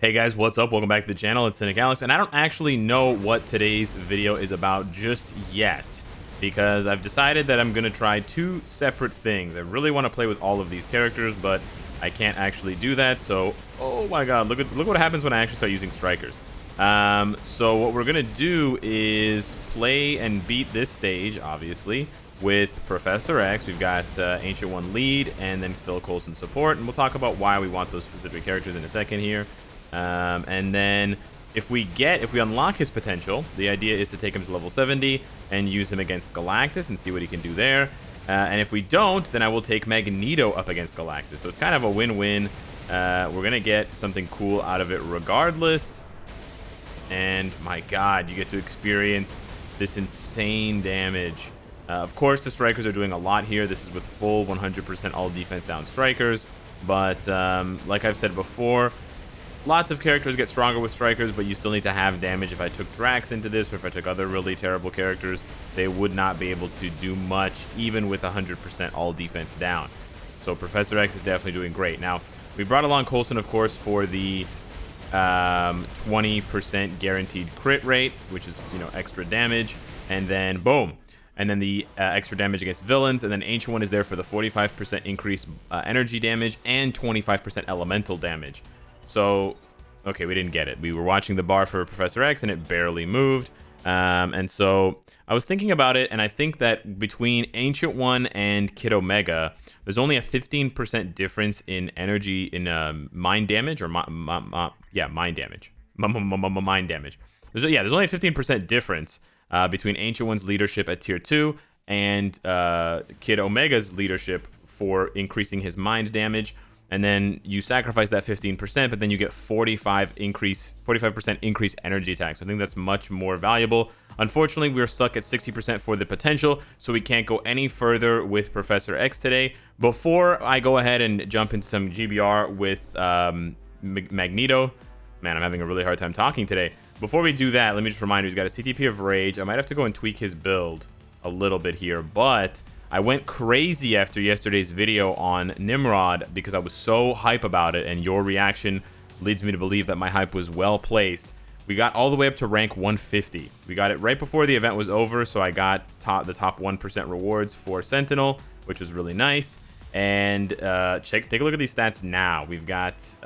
Hey guys, what's up? Welcome back to the channel. It's Cynicalex, and I don't actually know what today's video is about just yet because I've decided that I'm going to try two separate things. I really want to play with all of these characters, but I can't actually do that. So, oh my god, look what happens when I actually start using strikers. So what we're going to do is play and beat this stage, obviously, with Professor X. We've got Ancient One lead and then Phil Coulson support, and we'll talk about why we want those specific characters in a second here. And then if we unlock his potential, the idea is to take him to level 70 and use him against Galactus and see what he can do there. And if we don't, then I will take Magneto up against Galactus. So it's kind of a win-win. We're going to get something cool out of it regardless. And my god, you get to experience this insane damage. Of course, the strikers are doing a lot here. This is with full 100% all defense down strikers. But like I've said before, lots of characters get stronger with strikers, but you still need to have damage. If I took Drax into this, or if I took other really terrible characters, they would not be able to do much, even with 100% all defense down. So Professor X is definitely doing great. Now, we brought along Coulson, of course, for the 20% guaranteed crit rate, which is, extra damage. And then, boom. And then the extra damage against villains. And then Ancient One is there for the 45% increased energy damage and 25% elemental damage. So, okay, we didn't get it. We were watching the bar for Professor X, and it barely moved. And so I was thinking about it, and I think that between Ancient One and Kid Omega, there's only a 15% difference in energy in mind damage, or mind damage. Mind damage. There's only a 15% difference between Ancient One's leadership at Tier 2 and Kid Omega's leadership for increasing his mind damage. And then you sacrifice that 15%, but then you get 45% increased energy attack. So I think that's much more valuable. Unfortunately, we're stuck at 60% for the potential, so we can't go any further with Professor X today. Before I go ahead and jump into some GBR with Magneto, man, I'm having a really hard time talking today. Before we do that, let me just remind you, he's got a CTP of Rage. I might have to go and tweak his build a little bit here, but I went crazy after yesterday's video on Nimrod because I was so hype about it, and your reaction leads me to believe that my hype was well placed. We got all the way up to rank 150. We got it right before the event was over, so I got the top 1% rewards for Sentinel, which was really nice. And take a look at these stats now. We've got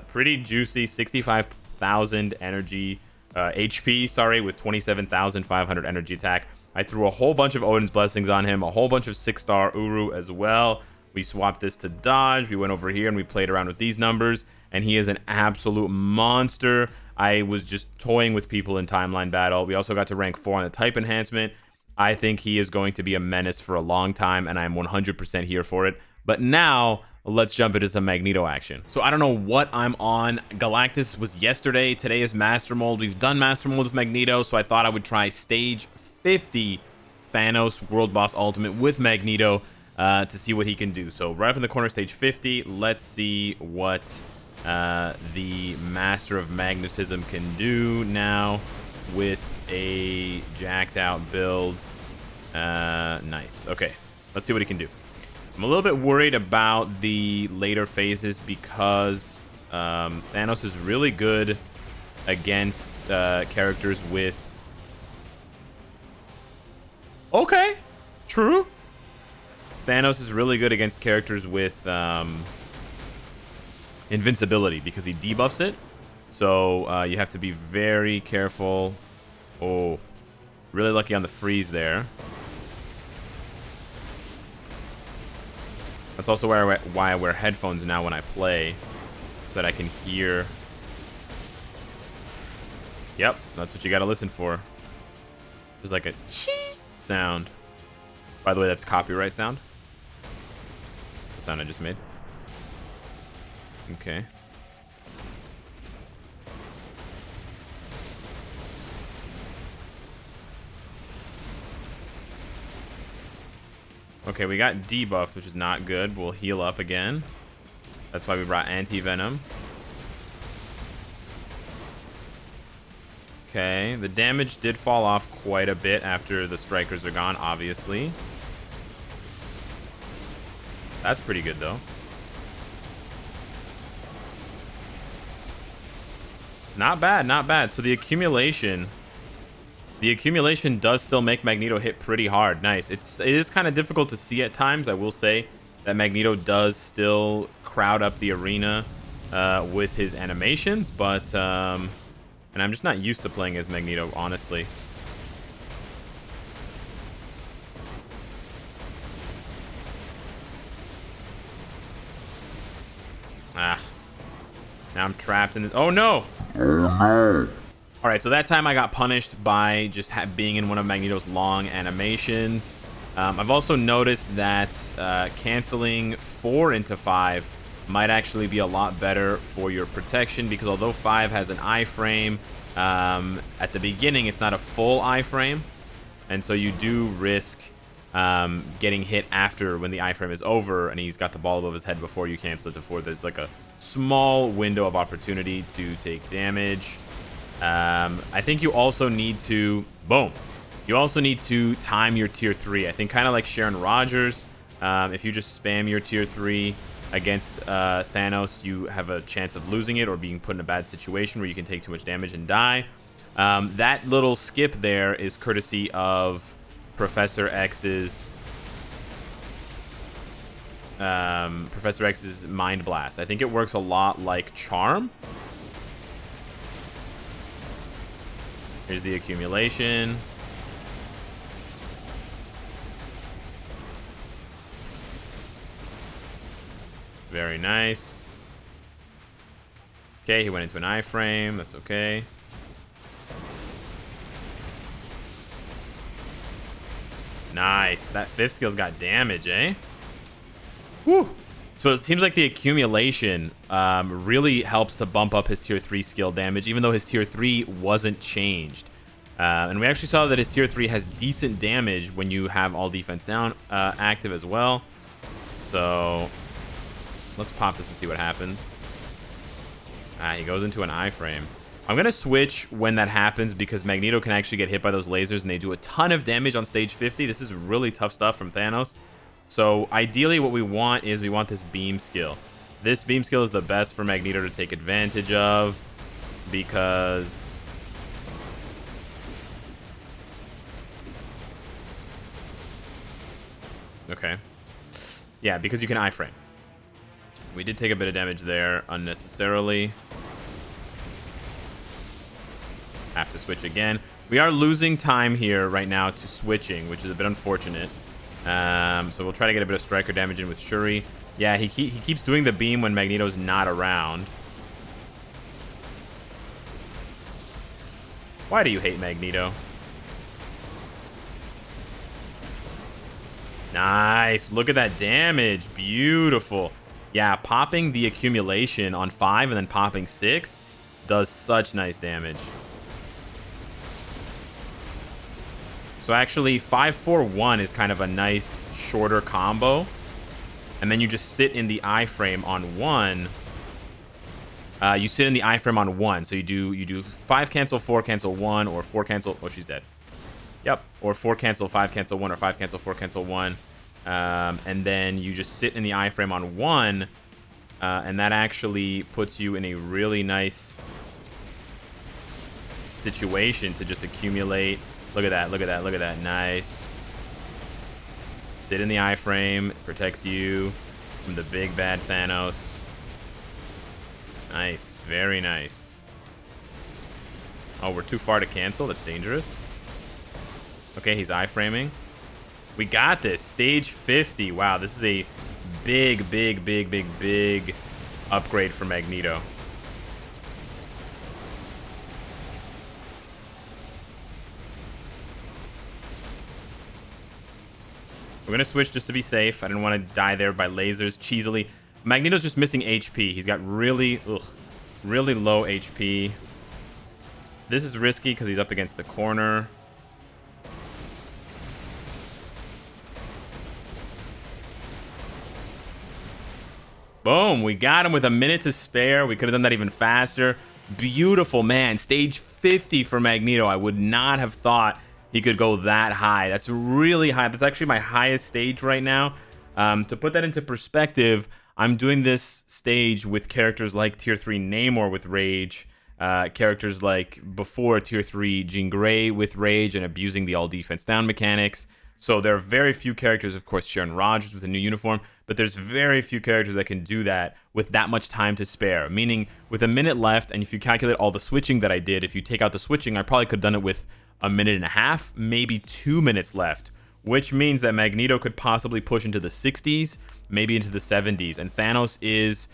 pretty juicy 65,000 energy HP, with 27,500 energy attack. I threw a whole bunch of Odin's Blessings on him, a whole bunch of 6-star Uru as well. We swapped this to dodge. We went over here and we played around with these numbers, and he is an absolute monster. I was just toying with people in timeline battle. We also got to rank 4 on the type enhancement. I think he is going to be a menace for a long time, and I'm 100% here for it. But now, let's jump into some Magneto action. So I don't know what I'm on. Galactus was yesterday. Today is Master Mold. We've done Master Mold with Magneto, so I thought I would try stage 50 Thanos World Boss Ultimate with Magneto to see what he can do. So right up in the corner, stage 50. Let's see what the Master of Magnetism can do now with a jacked out build. Nice. Okay, let's see what he can do. I'm a little bit worried about the later phases because Thanos is really good against characters with... Okay, true. Thanos is really good against characters with invincibility because he debuffs it. So you have to be very careful. Oh, really lucky on the freeze there. That's also why I wear headphones now when I play, so that I can hear. Yep, that's what you gotta listen for. There's like a chee sound. By the way, that's copyright sound. The sound I just made. Okay. Okay, we got debuffed, which is not good. We'll heal up again. That's why we brought anti-venom. Okay, the damage did fall off quite a bit after the strikers are gone, obviously. That's pretty good, though. Not bad, not bad. So the accumulation does still make Magneto hit pretty hard. Nice. It is kind of difficult to see at times. I will say that Magneto does still crowd up the arena with his animations, but and I'm just not used to playing as Magneto, honestly. Ah. Now I'm trapped in it. Oh no! Oh no! Alright, so that time I got punished by just being in one of Magneto's long animations. I've also noticed that canceling 4 into 5 might actually be a lot better for your protection, because although 5 has an iframe, at the beginning it's not a full iframe, and so you do risk getting hit after when the iframe is over and he's got the ball above his head before you cancel it to 4. There's like a small window of opportunity to take damage. I think you also need to boom. You also need to time your tier 3. I think kind of like Sharon Rogers. If you just spam your tier 3 against Thanos, you have a chance of losing it or being put in a bad situation where you can take too much damage and die. That little skip there is courtesy of Professor X's Mind Blast. I think it works a lot like Charm. Here's the accumulation. Very nice. Okay, he went into an iframe. That's okay. Nice. That 5th skill's got damage, eh? Whew. So it seems like the accumulation really helps to bump up his tier 3 skill damage, even though his tier 3 wasn't changed. And we actually saw that his tier 3 has decent damage when you have all defense down active as well. So let's pop this and see what happens. He goes into an iframe. I'm going to switch when that happens because Magneto can actually get hit by those lasers and they do a ton of damage on stage 50. This is really tough stuff from Thanos. So ideally what we want is we want this beam skill. This beam skill is the best for Magneto to take advantage of because okay. Yeah, because you can iframe. We did take a bit of damage there unnecessarily. Have to switch again. We are losing time here right now to switching, which is a bit unfortunate. So we'll try to get a bit of striker damage in with Shuri. Yeah, he keeps doing the beam when Magneto's not around. Why do you hate Magneto? Nice. Look at that damage. Beautiful. Yeah, popping the accumulation on 5 and then popping 6 does such nice damage. So actually, 5-4-1 is kind of a nice shorter combo. And then you just sit in the iframe on 1. You sit in the iframe on 1. So you do 5 cancel, 4 cancel, 1, or 4 cancel. Oh, she's dead. Yep. Or 4 cancel, 5 cancel, 1, or 5 cancel, 4 cancel, 1. And then you just sit in the iframe on 1. And that actually puts you in a really nice situation to just accumulate. Look at that, look at that, look at that. Nice. Sit in the iframe. Protects you from the big bad Thanos. Nice. Very nice. Oh, we're too far to cancel. That's dangerous. Okay, he's iframing. We got this. Stage 50. Wow, this is a big upgrade for Magneto. We're going to switch just to be safe. I didn't want to die there by lasers cheesily. Magneto's just missing HP. He's got really low HP. This is risky because he's up against the corner. Boom. We got him with a minute to spare. We could have done that even faster. Beautiful, man. Stage 50 for Magneto. I would not have thought he could go that high. That's really high. That's actually my highest stage right now. To put that into perspective, I'm doing this stage with characters like Tier 3 Namor with Rage, Characters like before tier 3 Jean Grey with Rage and abusing the all defense down mechanics. So there are very few characters, of course, Sharon Rogers with a new uniform, but there's very few characters that can do that with that much time to spare. Meaning, with a minute left, and if you calculate all the switching that I did, if you take out the switching, I probably could have done it with a minute and a half, maybe 2 minutes left, which means that Magneto could possibly push into the 60s, maybe into the 70s, and Thanos is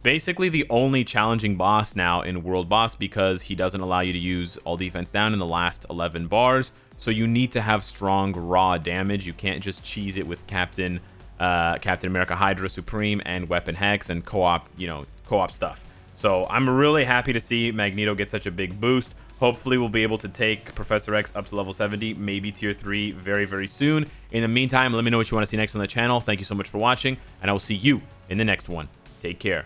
basically the only challenging boss now in World Boss because he doesn't allow you to use all defense down in the last 11 bars. So you need to have strong raw damage. You can't just cheese it with Captain America Hydra Supreme and Weapon Hex and co-op stuff. So I'm really happy to see Magneto get such a big boost. Hopefully we'll be able to take Professor X up to level 70, maybe tier 3 very, very soon. In the meantime, let me know what you want to see next on the channel. Thank you so much for watching, and I will see you in the next one. Take care.